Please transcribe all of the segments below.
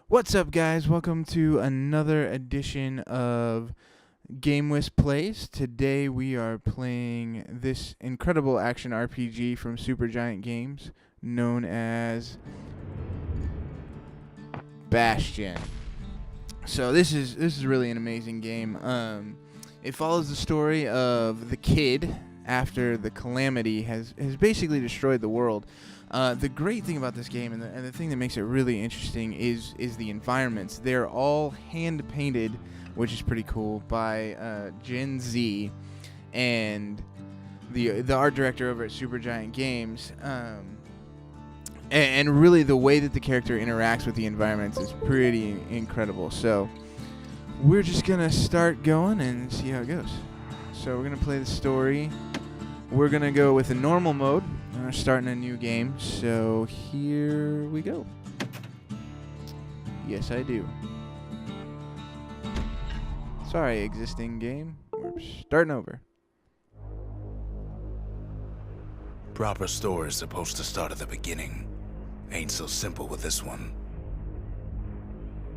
What's up, guys? Welcome to another edition of GameWisp Plays. Today we are playing this incredible action RPG from Supergiant Games known as Bastion. So this is really an amazing game. It follows the story of the kid after the calamity has basically destroyed the world. The great thing about this game, and the thing that makes it really interesting, is the environments. They're all hand painted, which is pretty cool, by Jen Zee, and the art director over at Supergiant Games. And really, the way that the character interacts with the environments is pretty incredible. So we're just gonna start going and see how it goes. So we're gonna play the story. We're gonna go with a normal mode. We're starting a new game, so here we go. Yes, I do. Sorry, existing game. We're starting over. Proper story is supposed to start at the beginning. Ain't so simple with this one.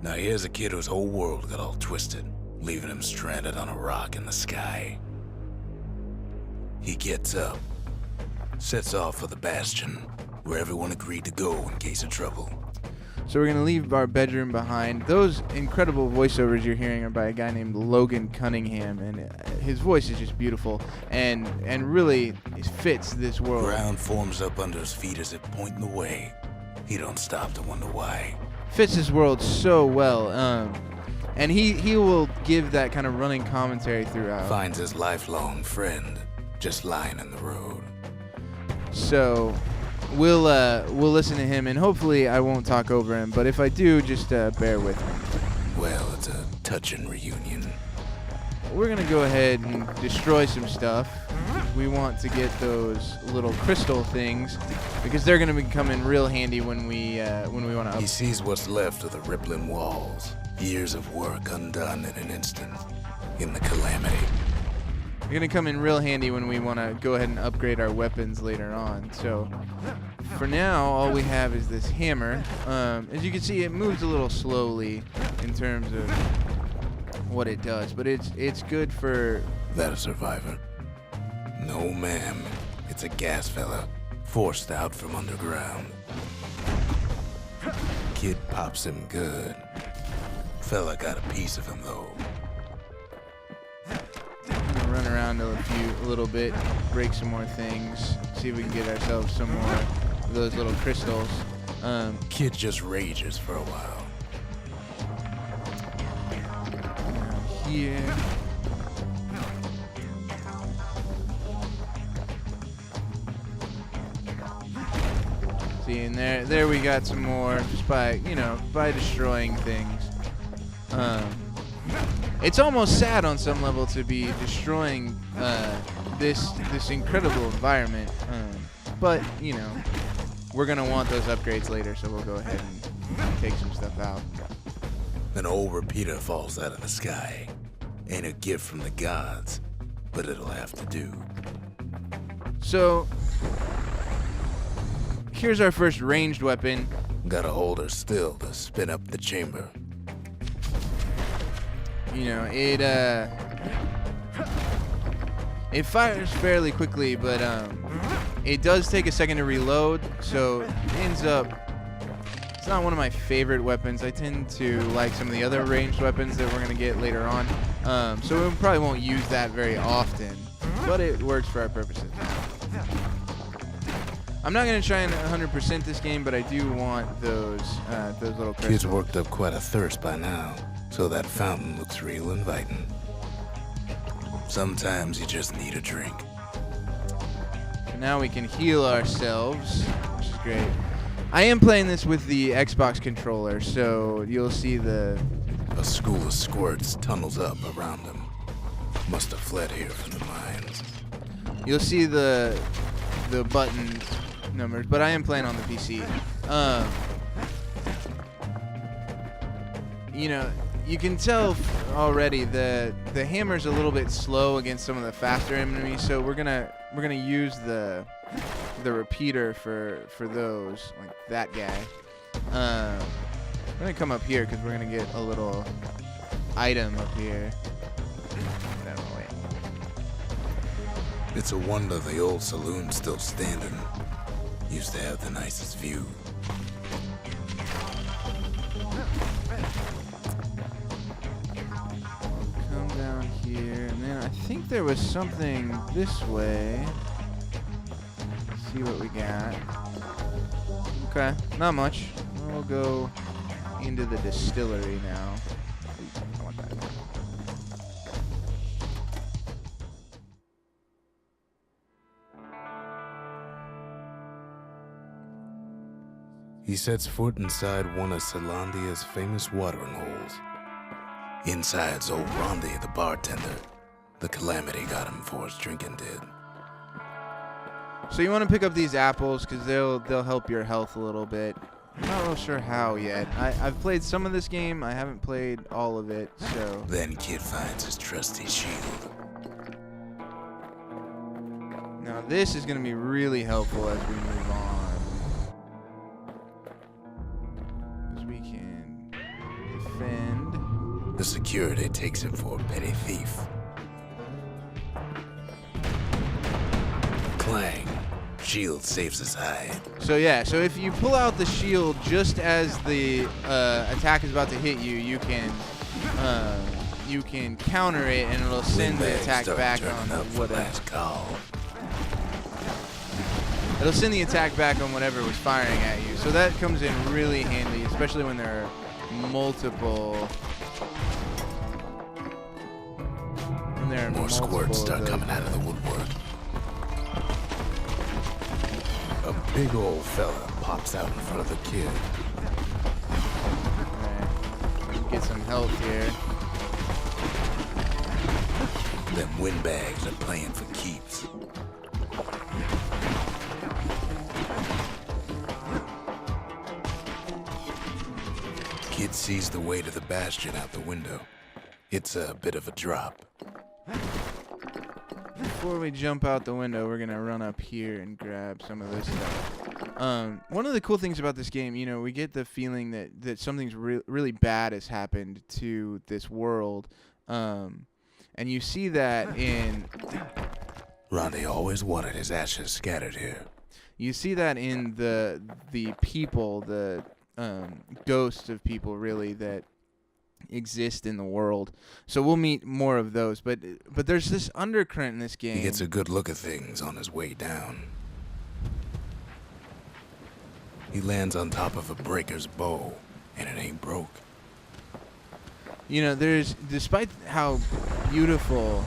Now here's a kid whose whole world got all twisted, leaving him stranded on a rock in the sky. He gets up, sets off for the Bastion, where everyone agreed to go in case of trouble. So we're going to leave our bedroom behind. Those incredible voiceovers you're hearing are by a guy named Logan Cunningham, and his voice is just beautiful and really fits this world. Ground forms up under his feet as if pointing the way. He don't stop to wonder why. Fits this world so well, and he will give that kind of running commentary throughout. Finds his lifelong friend just lying in the road. So we'll listen to him, and hopefully I won't talk over him, but if I do, just bear with me. Well, it's a touching reunion. We're gonna go ahead and destroy some stuff. We want to get those little crystal things because they're gonna come in real handy when we want to. He sees what's left of the rippling walls. Years of work undone in an instant. In the calamity. They're gonna come in real handy when we want to go ahead and upgrade our weapons later on. So for now, all we have is this hammer. As you can see, it moves a little slowly in terms of what it does, but it's good for. That a survivor? No, ma'am. It's a gas fella, forced out from underground. Kid pops him good. Fella got a piece of him, though. Run around a little bit, break some more things, see if we can get ourselves some more of those little crystals. Kid just rages for a while. Here. See, and there we got some more just by destroying things. It's almost sad on some level to be destroying this incredible environment, but we're gonna want those upgrades later, so we'll go ahead and take some stuff out. An old repeater falls out of the sky. Ain't a gift from the gods, but it'll have to do. So here's our first ranged weapon. Gotta hold her still to spin up the chamber. It fires fairly quickly, but it does take a second to reload, so it ends up. It's not one of my favorite weapons. I tend to like some of the other ranged weapons that we're gonna get later on, so we probably won't use that very often, but it works for our purposes. I'm not gonna try and 100% this game, but I do want those little crystals. Kid's worked up quite a thirst by now. So that fountain looks real inviting. Sometimes you just need a drink. So now we can heal ourselves, which is great. I am playing this with the Xbox controller, so you'll see A school of squirts tunnels up around him. Must have fled here from the mines. You'll see the button numbers, but I am playing on the PC. You can tell already that the hammer's a little bit slow against some of the faster enemies, so we're gonna use the repeater for those, like that guy. We're gonna come up here because we're gonna get a little item up here. Whatever, wait. It's a wonder the old saloon's still standing. Used to have the nicest view. Come down here, and then I think there was something this way. Let's see what we got. Okay, not much. We'll go into the distillery now. I want that. He sets foot inside one of Celandia's famous watering holes. Inside's old Rondi, the bartender. The calamity got him before his drinking did. So you want to pick up these apples because they'll help your health a little bit. I'm not real sure how yet. I've played some of this game. I haven't played all of it, so. Then Kid finds his trusty shield. Now this is going to be really helpful as we move on. Because we can defend. The security takes him for a petty thief. Clang. Shield saves his hide. So yeah, so if you pull out the shield just as the attack is about to hit you, you can counter it and it'll send the attack back on whatever. It'll send the attack back on whatever was firing at you. So that comes in really handy, especially when there are multiple. More squirts start coming out of the woodwork. A big old fella pops out in front of the kid. Alright, get some health here. Them windbags are playing for keeps. Kid sees the way to the bastion out the window. It's a bit of a drop. Before we jump out the window, we're gonna run up here and grab some of this stuff. One of the cool things about this game, you know, we get the feeling that something's really bad has happened to this world, and you see that in. Rondi always wanted his ashes scattered here. You see that in the people, the ghosts of people, really, that exist in the world. So we'll meet more of those, but there's this undercurrent in this game. He gets a good look at things on his way down. He lands on top of a breaker's bow, and it ain't broke. You know, despite how beautiful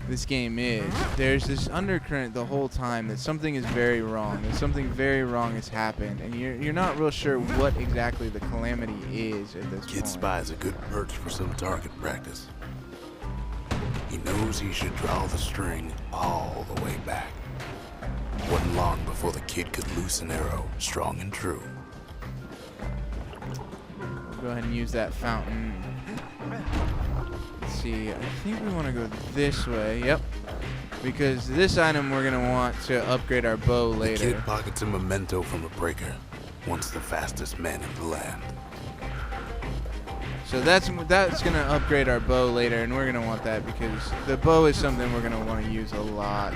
this game is, there's this undercurrent the whole time that something is very wrong, that something very wrong has happened, and you're not real sure what exactly the calamity is at this point. Kid spies a good perch for some target practice. He knows he should draw the string all the way back. Wasn't long before the kid could loose an arrow, strong and true. Go ahead and use that fountain. Let's see, I think we want to go this way. Yep. Because this item we're going to want to upgrade our bow later. The kid pockets a memento from a breaker. Once the fastest man in the land. So that's going to upgrade our bow later, and we're going to want that because the bow is something we're going to want to use a lot.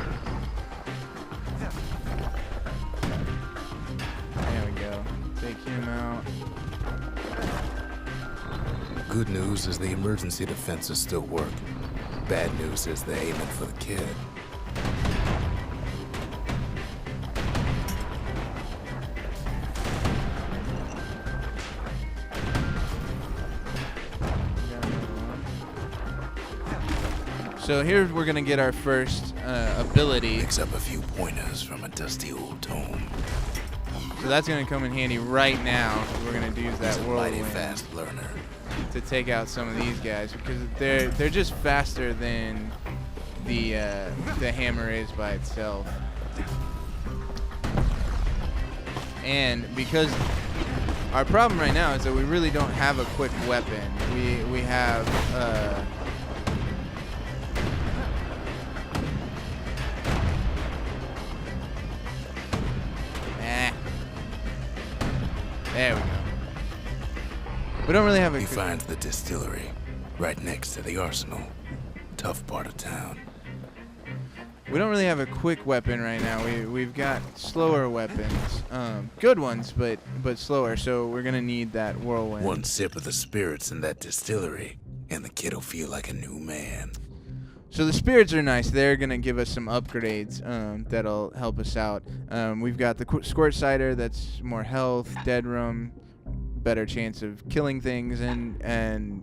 There we go. Take him out. Good news is the emergency defenses still work. Bad news is they're aiming for the kid. So here we're going to get our first ability. Picks up a few pointers from a dusty old tome. So that's going to come in handy right now. We're going to use that He's a mighty whirlwind fast learner. to take out some of these guys because they're just faster than the hammer is by itself. And because our problem right now is that we really don't have a quick weapon. We have there we go. We don't really have a... He finds the distillery right next to the arsenal. Tough part of town. We don't really have a quick weapon right now. We've got slower weapons. Good ones, but slower, so we're going to need that whirlwind. One sip of the spirits in that distillery, and the kid'll feel like a new man. So the spirits are nice. They're going to give us some upgrades that'll help us out. We've got the squirt cider, that's more health, dead room, better chance of killing things, and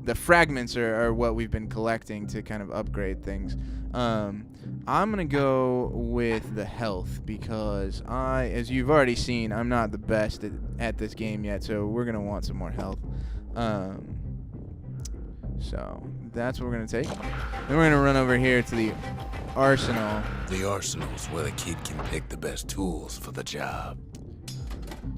the fragments are what we've been collecting to kind of upgrade things. I'm going to go with the health because as you've already seen, I'm not the best at this game yet, so we're going to want some more health. So that's what we're going to take. Then we're going to run over here to the arsenal. The arsenal's where the kid can pick the best tools for the job.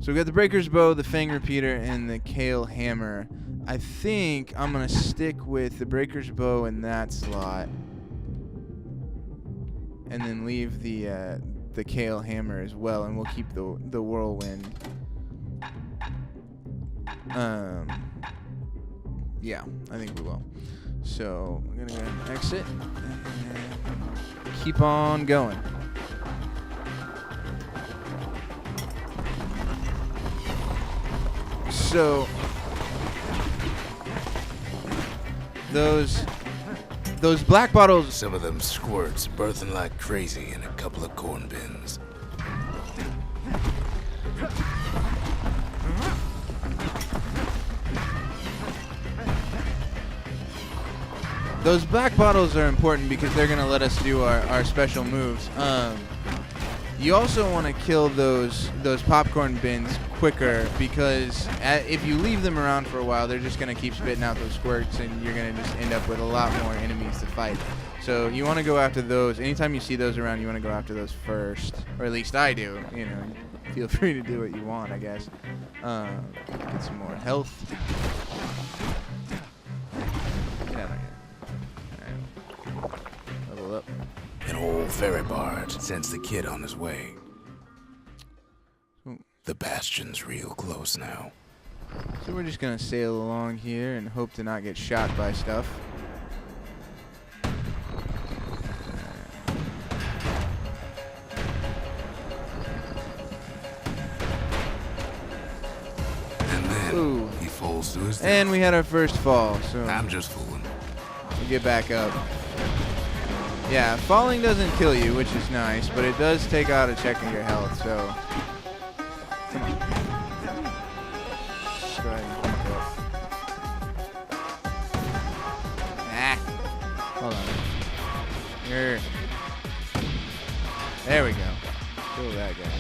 So we got the breaker's bow, the fang repeater, and the kale hammer. I think I'm going to stick with the breaker's bow in that slot. And then leave the kale hammer as well, and we'll keep the whirlwind. Yeah, I think we will. So I'm gonna go ahead and exit and keep on going. So those black bottles. Some of them squirts birthing like crazy in a couple of corn bins. Those black bottles are important because they're going to let us do our special moves. You also want to kill those popcorn bins quicker because if you leave them around for a while, they're just going to keep spitting out those squirts, and you're going to just end up with a lot more enemies to fight. So you want to go after those. Anytime you see those around, you want to go after those first, or at least I do. You know, feel free to do what you want, I guess. Get some more health. Get out of here. All right. Level up. An old ferry barge sends the kid on his way. The Bastion's real close now. So we're just gonna sail along here and hope to not get shot by stuff. And then Ooh. he falls to his death. And we had our first fall, so I'm just fooling. we get back up. Yeah, falling doesn't kill you, which is nice, but it does take out a check of your health, so... Come on. Go ahead and jump up. Ah! Hold on. Here. There we go. Kill that guy.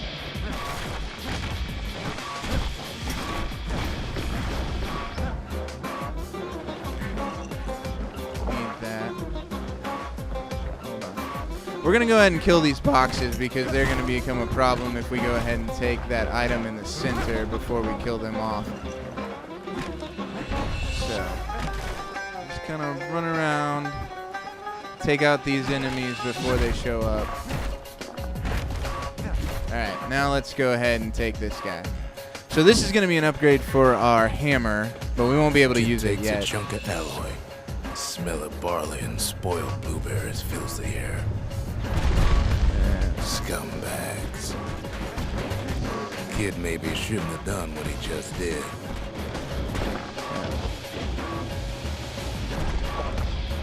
We're going to go ahead and kill these boxes because they're going to become a problem if we go ahead and take that item in the center before we kill them off. So, just kind of run around, take out these enemies before they show up. Alright, now let's go ahead and take this guy. So this is going to be an upgrade for our hammer, but we won't be able to use it yet. A chunk of alloy. Smell of barley and spoiled blueberries fills the air. Scumbags. Kid maybe shouldn't have done what he just did.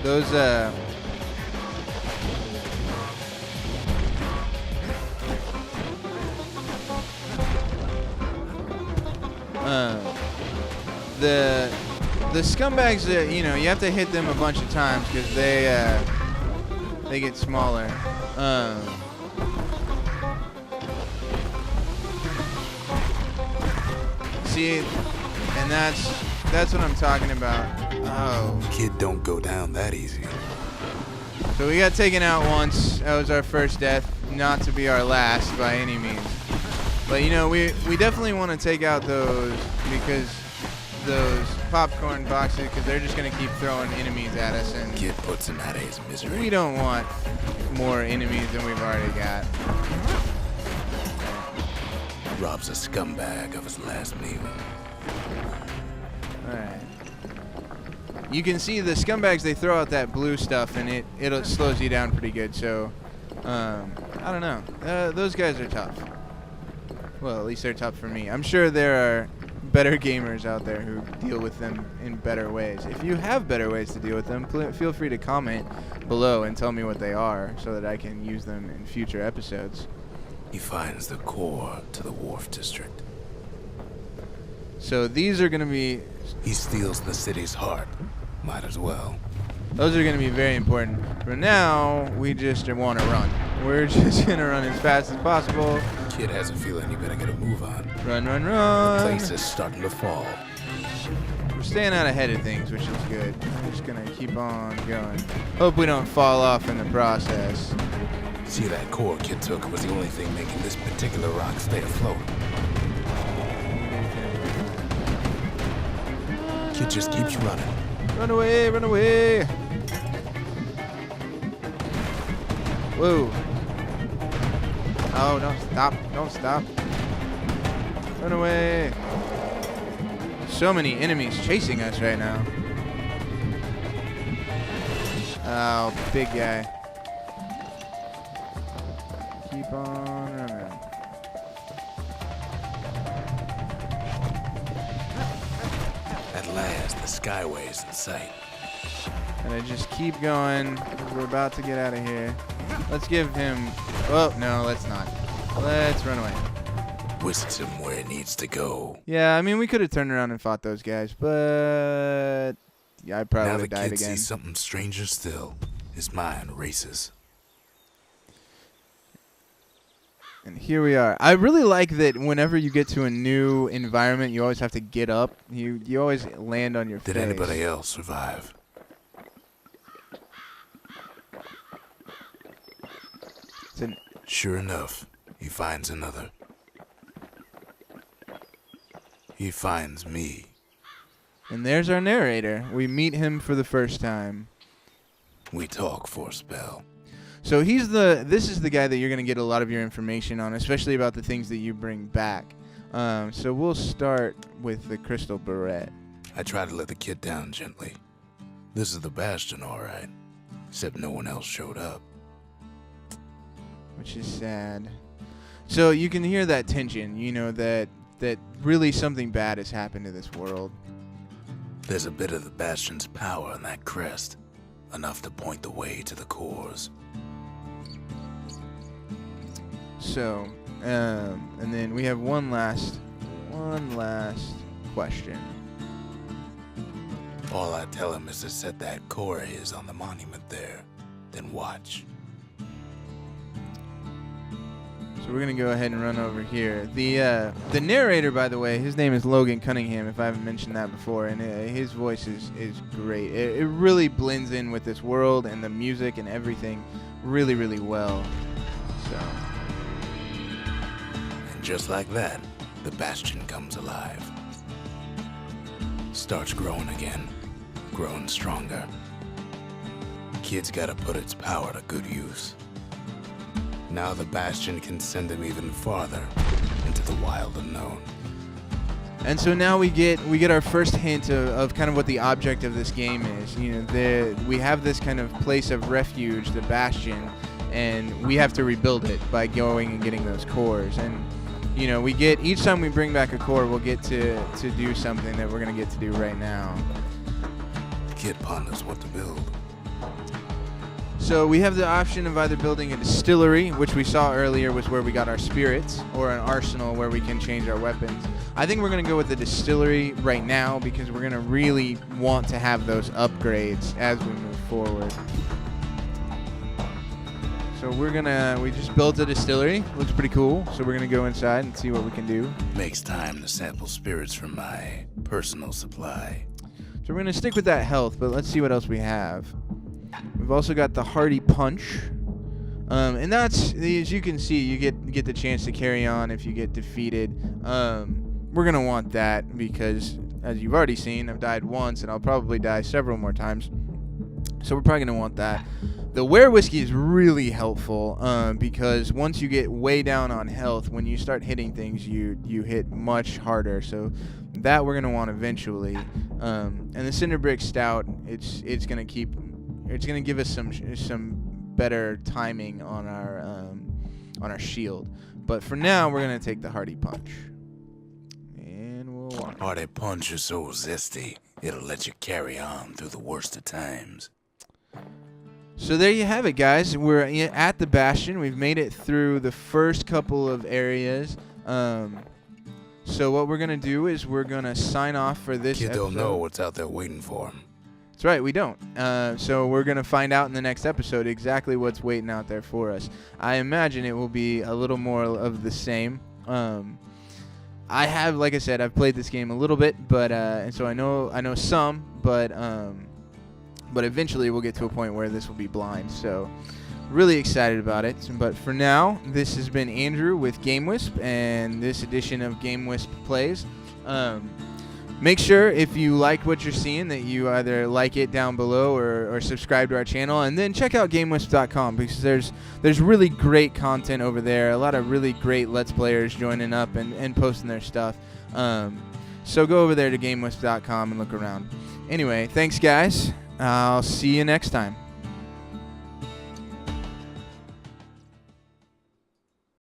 Those, the scumbags, you know, you have to hit them a bunch of times because they get smaller. See, and that's what I'm talking about. Oh. Kid don't go down that easy. So we got taken out once. That was our first death. Not to be our last by any means. But, you know, we definitely want to take out those because those popcorn boxes, because they're just going to keep throwing enemies at us. And Kid puts him out of his misery. we don't want more enemies than we've already got. Robs a scumbag of his last meal. Alright. You can see the scumbags, they throw out that blue stuff, and it slows you down pretty good, so... I don't know. Those guys are tough. Well, at least they're tough for me. I'm sure there are better gamers out there who deal with them in better ways. If you have better ways to deal with them, feel free to comment below and tell me what they are so that I can use them in future episodes. He finds the core to the Wharf District. So these are going to be... He steals the city's heart. Might as well. Those are going to be very important. For now, we just want to run. We're just going to run as fast as possible. Kid has a feeling you better get a move on. Run, run, The run. place is starting to fall. We're staying out ahead of things, which is good. We're just going to keep on going. Hope we don't fall off in the process. See, that core Kid took was the only thing making this particular rock stay afloat. Kid just keeps running. Run away, run away. Whoa. Oh, don't stop. Don't stop. Run away. So many enemies chasing us right now. Oh, big guy. Keep on running. At last, the Skyway's in sight. And I just keep going. We're about to get out of here. Let's give him... Oh, no, let's not. Let's run away. Whisks him where it needs to go. Yeah, I mean, we could have turned around and fought those guys, but... Yeah, I probably Now the would have died kid again. sees something stranger still. His mind races. And here we are. I really like that whenever you get to a new environment, you always have to get up. You always land on your face. Did anybody else survive? Sure enough, he finds another. He finds me. And there's our narrator. We meet him for the first time. We talk for a spell. So this is the guy that you're going to get a lot of your information on, especially about the things that you bring back. So we'll start with the crystal barrette. I try to let the kid down gently. This is the Bastion, all right. Except no one else showed up. Which is sad. So you can hear that tension, you know, that really something bad has happened to this world. There's a bit of the Bastion's power in that crest. Enough to point the way to the cores. So, and then we have one last question. All I tell him is to set that core is on the monument there. Then watch. So we're gonna go ahead and run over here. The narrator, by the way, his name is Logan Cunningham, if I haven't mentioned that before, and his voice is great. It really blends in with this world and the music and everything really, really well. So. And just like that, the Bastion comes alive. Starts growing again, growing stronger. Kid's gotta put its power to good use. Now the Bastion can send him even farther into the wild unknown. And so now we get our first hint of kind of what the object of this game is. You know, we have this kind of place of refuge, the Bastion, and we have to rebuild it by going and getting those cores. And you know, each time we bring back a core, we'll get to do something that we're gonna get to do right now. The kid ponders what to build. So we have the option of either building a distillery, which we saw earlier was where we got our spirits, or an arsenal where we can change our weapons. I think we're going to go with the distillery right now because we're going to really want to have those upgrades as we move forward. So we just built a distillery. Looks pretty cool. So we're going to go inside and see what we can do. Makes time to sample spirits from my personal supply. So we're going to stick with that health, but let's see what else we have. We've also got the Hardy Punch, and that's, as you can see, you get the chance to carry on if you get defeated. We're gonna want that because, as you've already seen, I've died once, and I'll probably die several more times. So we're probably gonna want that. The Were Whiskey is really helpful because once you get way down on health, when you start hitting things, you hit much harder. So that we're gonna want eventually. And the Cinderbrick Stout, it's gonna give us some better timing on our shield. But for now, we're gonna take the Hardy Punch. And we'll walk. Hardy Punch is so zesty, it'll let you carry on through the worst of times. So there you have it, guys. We're at the Bastion. We've made it through the first couple of areas. So what we're going to do is we're going to sign off for this Kid episode. don't know what's out there waiting for him. That's right, we don't. So we're going to find out in the next episode exactly what's waiting out there for us. I imagine it will be a little more of the same. I have, like I said, I've played this game a little bit, but and so I know some, but eventually we'll get to a point where this will be blind. So really excited about it. But for now, this has been Andrew with GameWisp and this edition of GameWisp Plays. Make sure if you like what you're seeing that you either like it down below or subscribe to our channel, and then check out GameWisp.com because there's really great content over there. A lot of really great Let's Players joining up and posting their stuff. So go over there to GameWisp.com and look around. Anyway, thanks guys. I'll see you next time.